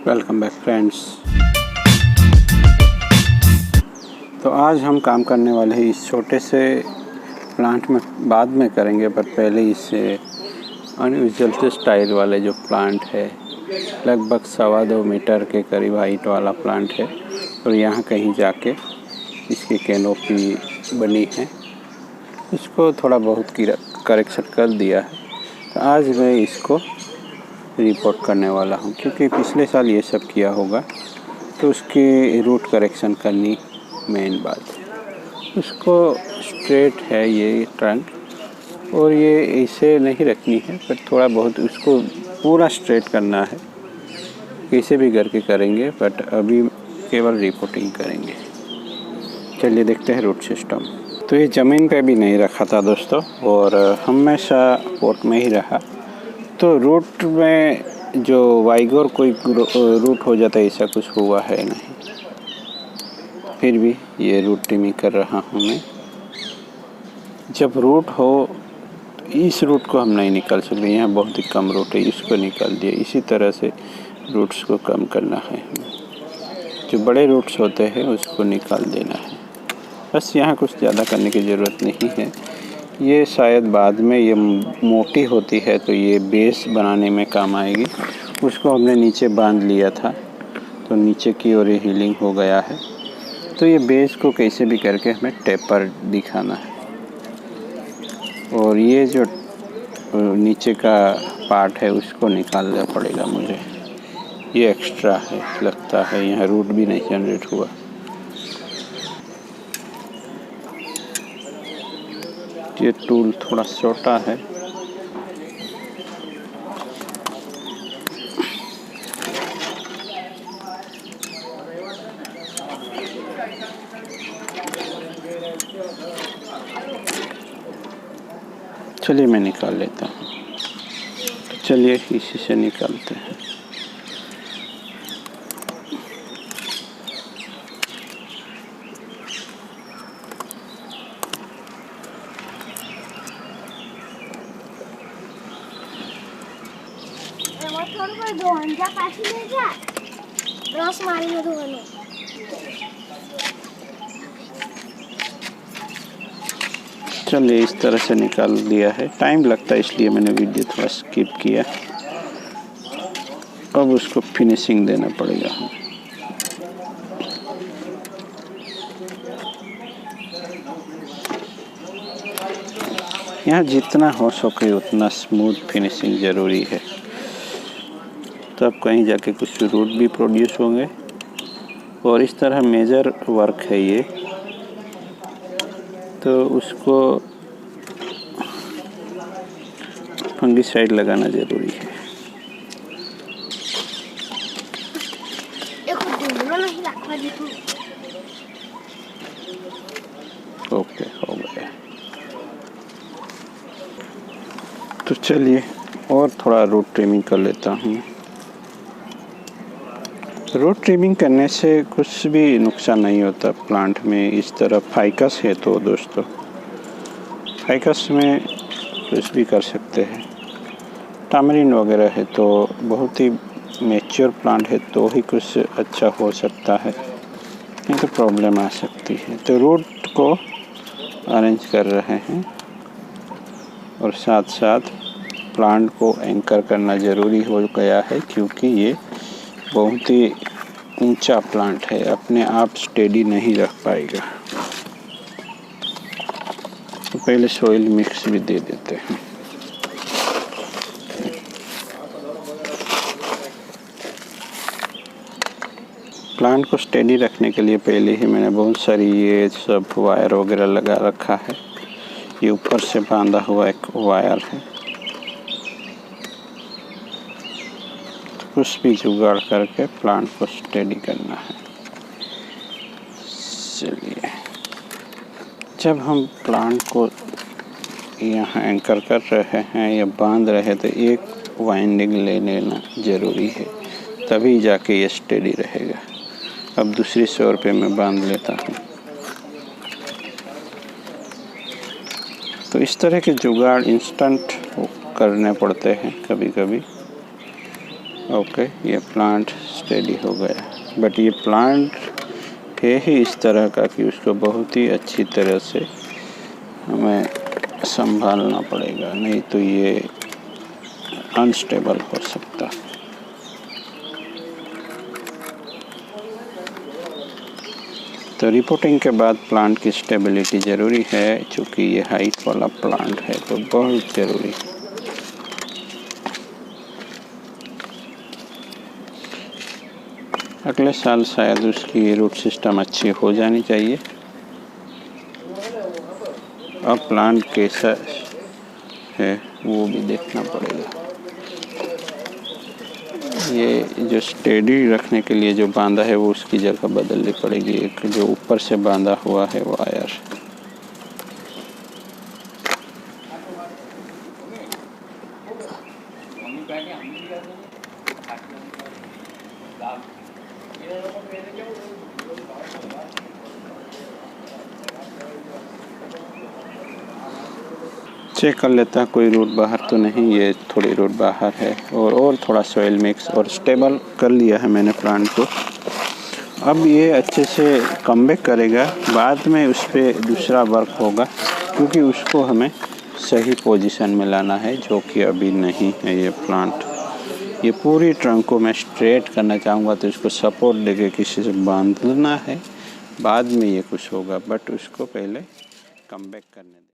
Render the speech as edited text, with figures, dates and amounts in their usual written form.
Welcome back friends. तो आज हम काम करने वाले हैं इस छोटे से प्लांट में, बाद में करेंगे पर पहले इससे अनयूजुअल से स्टाइल वाले जो प्लांट है, लगभग 2.25 मीटर के करीब हाइट वाला प्लांट है और यहाँ कहीं जाके इसकी कैनोपी बनी है। इसको थोड़ा बहुत करेक्शन कर दिया है। तो आज मैं इसको रिपोर्ट करने वाला हूँ, क्योंकि पिछले साल ये सब किया होगा तो उसकी रूट करेक्शन करनी मेन बात है। उसको स्ट्रेट है ये ट्रंक और ये ऐसे नहीं रखनी है, पर थोड़ा बहुत उसको पूरा स्ट्रेट करना है। कैसे भी करके करेंगे, बट अभी केवल रिपोर्टिंग करेंगे। चलिए देखते हैं रूट सिस्टम। तो ये ज़मीन पे भी नहीं रखा था दोस्तों, और हमेशा पोर्ट में ही रहा। तो रूट में जो वाइगोर कोई रूट हो जाता है, ऐसा कुछ हुआ है नहीं। फिर भी ये रूट ट्रिमिंग कर रहा हूँ मैं। जब रूट हो तो इस रूट को हम नहीं निकाल सकते, यहाँ बहुत ही कम रूट है, इसको निकाल दिया। इसी तरह से रूट्स को कम करना है। जो बड़े रूट्स होते हैं उसको निकाल देना है। बस यहाँ कुछ ज़्यादा करने की ज़रूरत नहीं है। ये शायद बाद में ये मोटी होती है तो ये बेस बनाने में काम आएगी। उसको हमने नीचे बांध लिया था तो नीचे की ओर हीलिंग हो गया है। तो ये बेस को कैसे भी करके हमें टेपर दिखाना है। और ये जो नीचे का पार्ट है उसको निकालना पड़ेगा मुझे। ये एक्स्ट्रा है लगता है, यहाँ रूट भी नहीं जनरेट हुआ। ये टूल थोड़ा छोटा है। चलिए मैं निकाल लेता हूँ। तो चलिए इसी से निकालते हैं। चलिए इस तरह से निकाल दिया है। टाइम लगता है इसलिए मैंने वीडियो थोड़ा स्किप किया। अब उसको फिनिशिंग देना पड़ेगा। यहाँ जितना हो सके उतना स्मूथ फिनिशिंग ज़रूरी है, तब कहीं जाके कुछ रूट भी प्रोड्यूस होंगे। और इस तरह मेजर वर्क है ये, तो उसको फंगिसाइड लगाना ज़रूरी है। ओके, हो गया। तो चलिए और थोड़ा रूट ट्रिमिंग कर लेता हूँ। रूट ट्रिमिंग करने से कुछ भी नुकसान नहीं होता प्लांट में। इस तरह फाइकस है तो दोस्तों, फाइकस में कुछ भी कर सकते हैं। टामरिन वगैरह है तो बहुत ही मैच्योर प्लांट है तो ही कुछ अच्छा हो सकता है, नहीं तो प्रॉब्लम आ सकती है। तो रूट को अरेंज कर रहे हैं और साथ साथ प्लांट को एंकर करना ज़रूरी हो गया है, क्योंकि ये बहुत ही ऊंचा प्लांट है, अपने आप स्टेडी नहीं रख पाएगा। तो पहले सॉइल मिक्स भी दे देते हैं। प्लांट को स्टेडी रखने के लिए पहले ही मैंने बहुत सारी ये सब वायर वगैरह लगा रखा है। ये ऊपर से बांधा हुआ एक वायर है। कुछ भी जुगाड़ करके प्लांट को स्टेडी करना है। चलिए, जब हम प्लांट को यहाँ एंकर कर रहे हैं या बांध रहे हैं तो एक वाइंडिंग ले लेना ज़रूरी है, तभी जाके ये स्टेडी रहेगा। अब दूसरी शोर पे मैं बांध लेता हूँ। तो इस तरह के जुगाड़ इंस्टेंट करने पड़ते हैं कभी कभी। ओके, ये प्लांट स्टेडी हो गया, बट ये प्लांट है ही इस तरह का कि उसको बहुत ही अच्छी तरह से हमें संभालना पड़ेगा, नहीं तो ये अनस्टेबल हो सकता। तो रिपोर्टिंग के बाद प्लांट की स्टेबिलिटी ज़रूरी है, क्योंकि ये हाइट वाला प्लांट है तो बहुत ज़रूरी। अगले साल शायद उसकी रूट सिस्टम अच्छी हो जानी चाहिए। अब प्लांट कैसा है वो भी देखना पड़ेगा। ये जो स्टेडी रखने के लिए जो बांधा है वो उसकी जगह बदलनी पड़ेगी। एक जो ऊपर से बांधा हुआ है वायर, चेक कर लेता है कोई रूट बाहर तो नहीं। ये थोड़ी रूट बाहर है और थोड़ा सॉइल मिक्स और स्टेबल कर लिया है मैंने प्लांट को। अब ये अच्छे से कमबैक करेगा, बाद में उस पर दूसरा वर्क होगा, क्योंकि उसको हमें सही पोजीशन में लाना है, जो कि अभी नहीं है। ये प्लांट, ये पूरी ट्रंक को मैं स्ट्रेट करना चाहूँगा, तो इसको सपोर्ट देके किसी से बांधना है, बाद में ये कुछ होगा, बट उसको पहले कमबैक करने